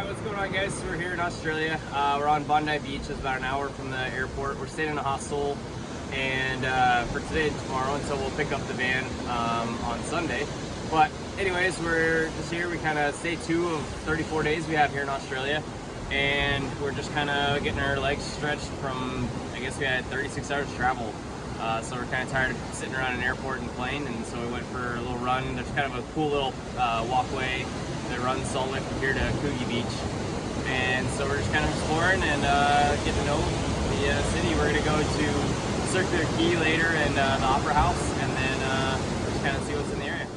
Alright, what's going on, guys? So we're here in Australia. We're on Bondi Beach. It's about an hour from the airport. We're staying in a hostel and for today and tomorrow until we'll pick up the van on Sunday. But anyways, we're just here. We kind of stay 2 of 34 days we have here in Australia, and we're just kind of getting our legs stretched from, I guess we had 36 hours travel. So we're kind of tired of sitting around an airport and plane, and so we went for a little run. There's kind of a cool little walkway that runs all the way from here to Cringy Beach, and so we're just kind of exploring and getting to know the city. We're going to go to Circular Quay later and the Opera House, and then just kind of see what's in the area.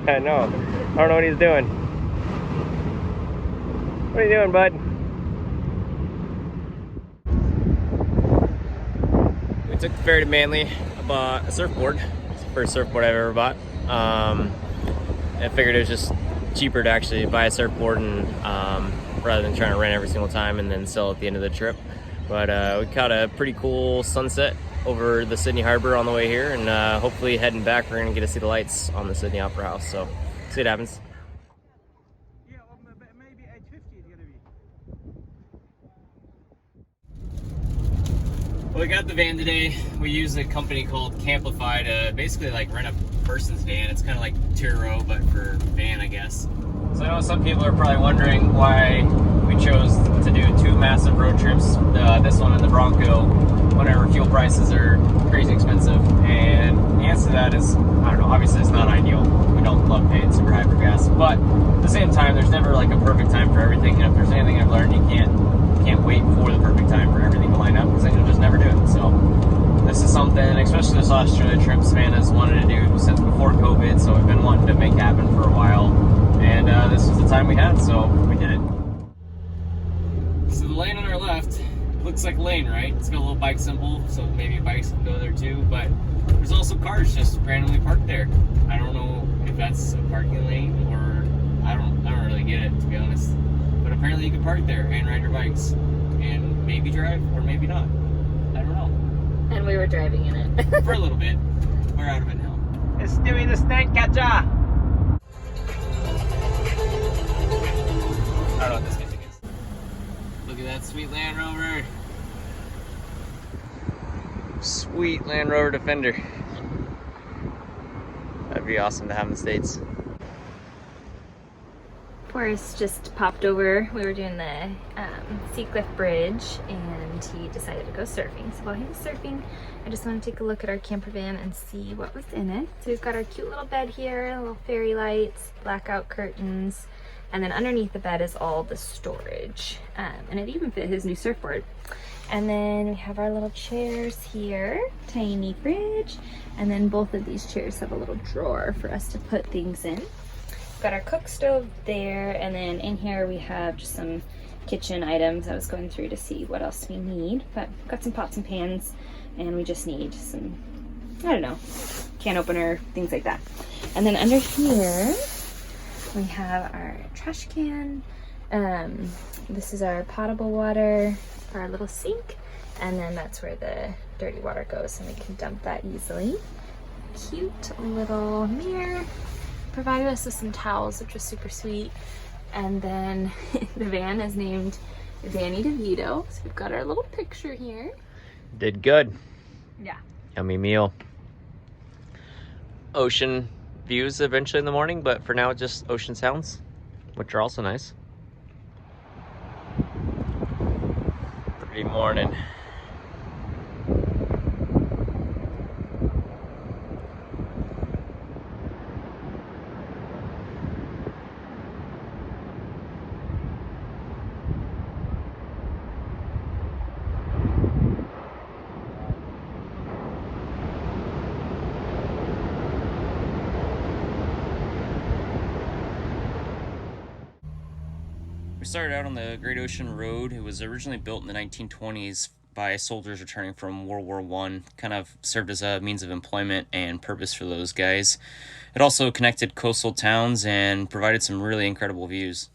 I know. I don't know what he's doing. What are you doing, bud? We took the ferry to Manly. I bought a surfboard. It's the first surfboard I've ever bought. I figured it was just cheaper to actually buy a surfboard and rather than trying to rent every single time and then sell at the end of the trip. But we caught a pretty cool sunset over the Sydney Harbor on the way here, and hopefully heading back we're gonna get to see the lights on the Sydney Opera House. So see what happens. Yeah, well, maybe 850 is gonna be. Well, we got the van today. We use a company called Camplify to basically like rent a person's van. It's kind of like Turo, but for van, I guess. So I know some people are probably wondering why we chose to do 2 massive road trips, this one and the Bronco, whenever fuel prices are crazy expensive. And the answer to that is, I don't know, obviously it's not ideal. We don't love paying super high for gas, but at the same time, there's never like a perfect time for everything. And if there's anything I've learned, you can't wait for the perfect time for everything to line up, because then you'll just never do it. So this is something, especially this Australia trip, Savannah's wanted to do since before COVID, so we've been wanting to make happen for a while. And this was the time we had, so we did it. So the lane on our left looks like a lane, right? It's got a little bike symbol, so maybe bikes can go there too, but there's also cars just randomly parked there. I don't know if that's a parking lane or I don't really get it, to be honest. But apparently you can park there and ride your bikes and maybe drive or maybe not. I don't know. And we were driving in it. For a little bit. We're out of it now. It's Stewie the Snake Catcher! I don't know what this music is. Look at that sweet Land Rover. Sweet Land Rover Defender. That'd be awesome to have in the States. Forrest just popped over. We were doing the Seacliff Bridge and he decided to go surfing. So while he was surfing, I just want to take a look at our camper van and see what was in it. So we've got our cute little bed here, little fairy lights, blackout curtains, and then underneath the bed is all the storage. And it even fit his new surfboard. And then we have our little chairs here, tiny fridge, and then both of these chairs have a little drawer for us to put things in. We've got our cook stove there, and then in here we have just some kitchen items. I was going through to see what else we need, but we've got some pots and pans, and we just need some, I don't know, can opener, things like that. And then under here, we have our trash can. This is our potable water, our little sink, and then that's where the dirty water goes, and we can dump that easily. Cute little mirror. Provided us with some towels, which was super sweet. And then the van is named Danny DeVito. So we've got our little picture here. Did good. Yeah. Yummy meal. Ocean views eventually in the morning, but for now just ocean sounds, which are also nice. Pretty morning. We started out on the Great Ocean Road. It was originally built in the 1920s by soldiers returning from World War I. Kind of served as a means of employment and purpose for those guys. It also connected coastal towns and provided some really incredible views.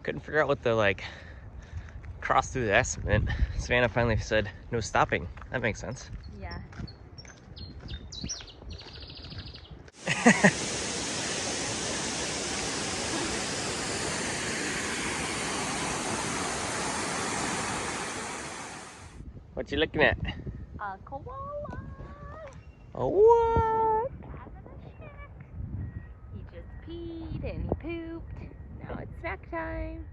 couldn't figure out what the like cross through the S meant. Savannah finally said no stopping. That makes sense. Yeah. What you looking at? A koala. A what? He just peed and he pooped. Now it's snack time.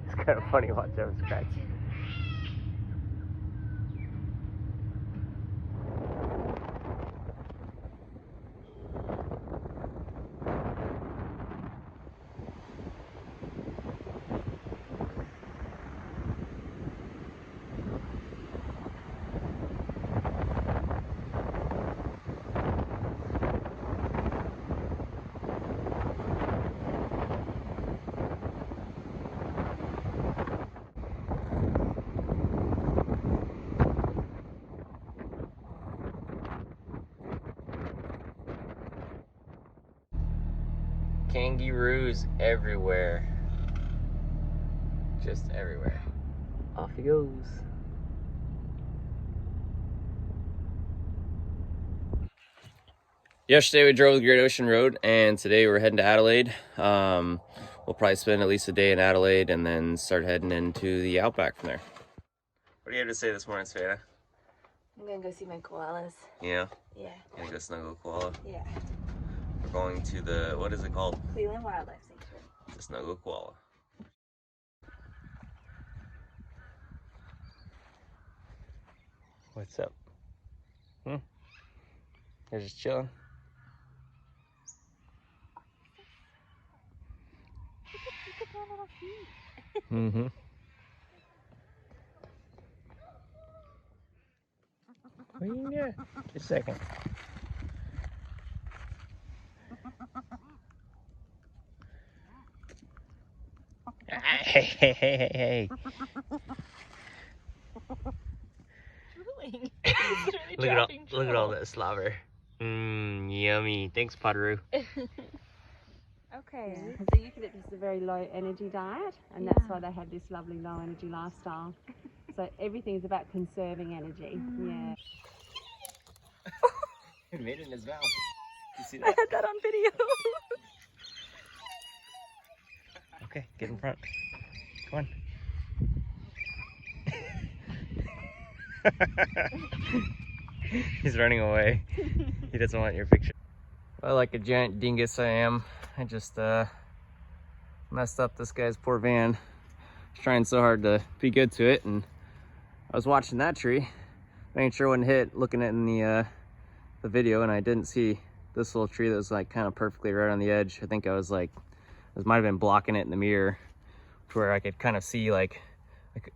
It's kind of funny watching him scratch. Kangaroos everywhere. Just everywhere. Off he goes. Yesterday we drove the Great Ocean Road, and today we're heading to Adelaide. We'll probably spend at least a day in Adelaide and then start heading into the Outback from there. What do you have to say this morning, Savannah? I'm gonna go see my koalas. Yeah? Yeah. Gonna go snuggle a koala? Yeah. We're going to the, what is it called? Cleveland Wildlife Sanctuary. To snuggle a koala. What's up? You're just chilling? Look at their little feet. Mm-hmm. What are you doing? Just a second. Hey, hey, hey, hey, hey. Drooling. Look at all that slobber. Yummy. Thanks, Potteroo. Okay. Yeah. So eucalyptus is a very low energy diet, and that's why they have this lovely low energy lifestyle. So everything's about conserving energy. Yeah. It made it in his mouth. You see I that? had that on video. Okay, get in front. Come on. He's running away. He doesn't want your picture. Well, like a giant dingus I am, I just messed up this guy's poor van. I was trying so hard to be good to it, and I was watching that tree, making sure it wouldn't hit, looking at it in the video, and I didn't see this little tree that was like kind of perfectly right on the edge. I think I was like, I might have been blocking it in the mirror to where I could kind of see, like,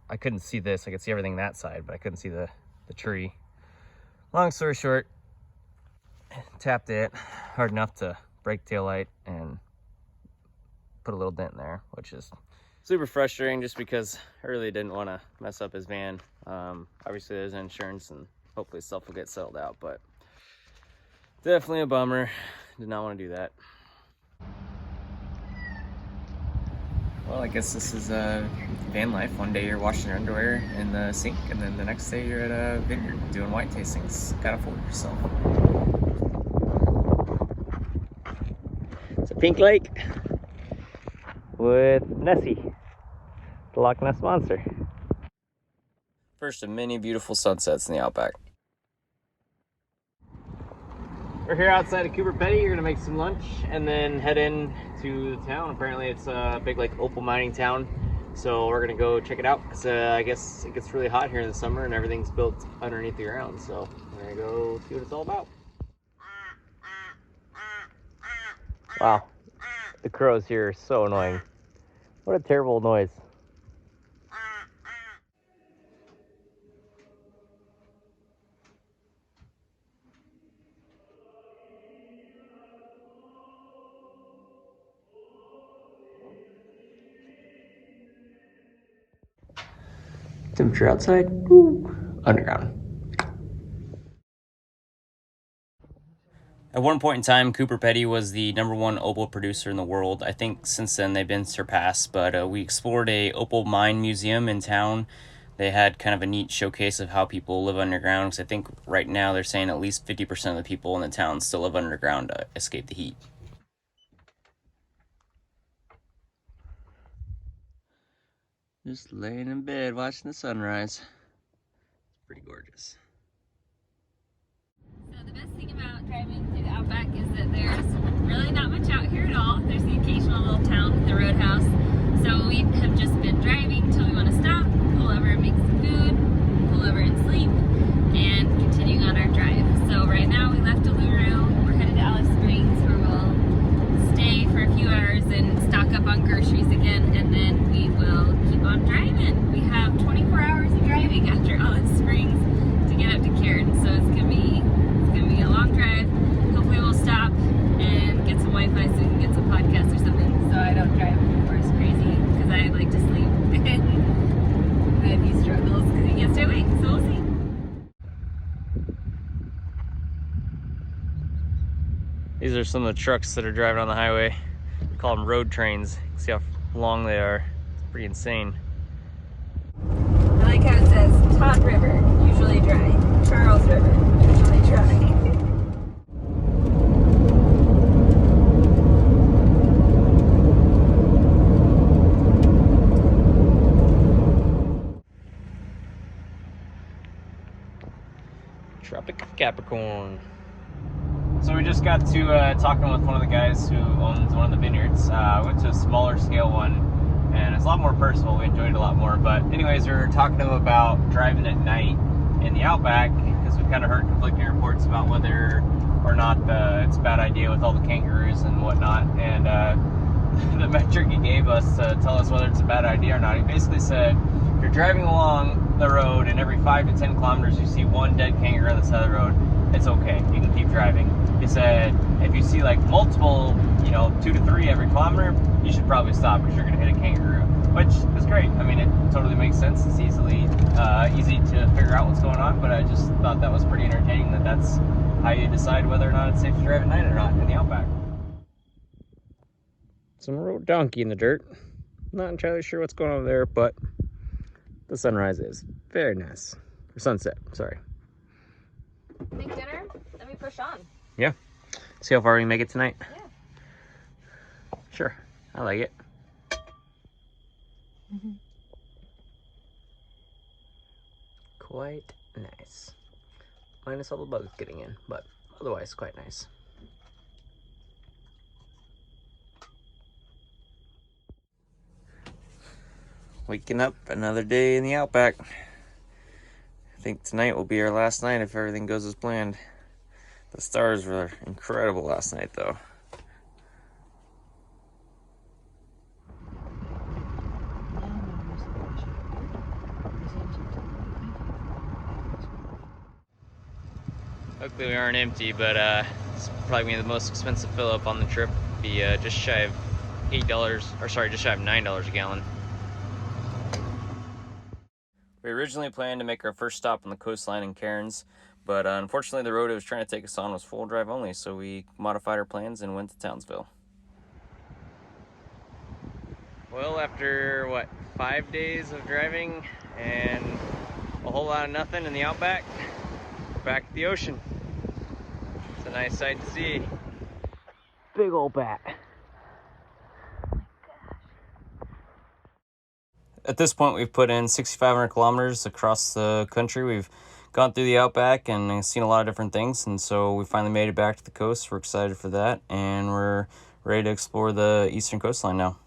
I couldn't see this. I could see everything that side, but I couldn't see the tree. Long story short, tapped it hard enough to break tail light and put a little dent in there, which is super frustrating just because I really didn't want to mess up his van. Obviously there's insurance and hopefully stuff will get settled out, but definitely a bummer. Did not want to do that. Well, I guess this is van life. One day you're washing your underwear in the sink, and then the next day you're at a vineyard doing wine tastings. Gotta fool yourself. It's a pink lake with Nessie, the Loch Ness Monster. First of many beautiful sunsets in the Outback. We're here outside of Cooper Petty. You're gonna make some lunch and then head in to the town. Apparently it's a big like opal mining town. So we're gonna go check it out because I guess it gets really hot here in the summer and everything's built underneath the ground. So we're gonna go see what it's all about. Wow, the crows here are so annoying. What a terrible noise. Temperature outside, ooh, underground. At one point in time, Cooper Petty was the #1 opal producer in the world. I think since then they've been surpassed, but we explored a opal mine museum in town. They had kind of a neat showcase of how people live underground, because I think right now they're saying at least 50% of the people in the town still live underground to escape the heat. Just laying in bed watching the sunrise. It's pretty gorgeous. So the best thing about driving through the Outback is that there's really not much out here at all. There's the occasional little town with the roadhouse. So we have just been driving until we want to stop, pull over and make some food, pull over and sleep, and continuing on our drive. So right now we left Uluru, we're headed to Alice Springs, where we'll stay for a few hours and stock up on groceries again, and then we will keep on driving. We have 24 hours of driving after Alice Springs to get up to Cairns, so it's gonna be a long drive. Hopefully we'll stop and get some Wi-Fi so we can get some podcasts or something, so I don't drive horse crazy, because I like to sleep and he struggles because he can't stay awake, so we'll see. These are some of the trucks that are driving on the highway. We call them road trains. See how long they are. It's pretty insane. I like how it says Todd River, usually dry. Charles River, usually dry. Tropic Capricorn. So we just got to talking with one of the guys who owns one of the vineyards. Went to a smaller scale one, and it's a lot more personal. We enjoyed it a lot more. But anyways, we were talking to him about driving at night in the Outback, because we kind of heard conflicting reports about whether or not it's a bad idea with all the kangaroos and whatnot. And the metric he gave us to tell us whether it's a bad idea or not, he basically said, if you're driving along the road and every 5 to 10 kilometers you see one dead kangaroo on the side of the road, it's okay, you can keep driving. He said if you see like multiple, 2 to 3 every kilometer, you should probably stop because you're going to hit a kangaroo, which is great. I mean, it totally makes sense. It's easy to figure out what's going on, but I just thought that was pretty entertaining, that's how you decide whether or not it's safe to drive at night or not in the Outback. Some road donkey in the dirt. Not entirely sure what's going on there, but the sunrise is very nice. Or sunset, sorry. Make dinner, then we push on. Yeah. See how far we can make it tonight? Yeah. Sure. I like it. Quite nice. Minus all the bugs getting in, but otherwise quite nice. Waking up, another day in the Outback. I think tonight will be our last night if everything goes as planned. The stars were incredible last night, though. Luckily we aren't empty, but it's probably gonna be the most expensive fill up on the trip. Be just shy of $9 a gallon. We originally planned to make our first stop on the coastline in Cairns, but unfortunately the road it was trying to take us on was full drive only, so we modified our plans and went to Townsville. Well, after 5 days of driving and a whole lot of nothing in the Outback, we're back at the ocean. It's a nice sight to see. Big old bat. At this point, we've put in 6,500 kilometers across the country. We've gone through the Outback and seen a lot of different things, and so we finally made it back to the coast. We're excited for that, and we're ready to explore the eastern coastline now.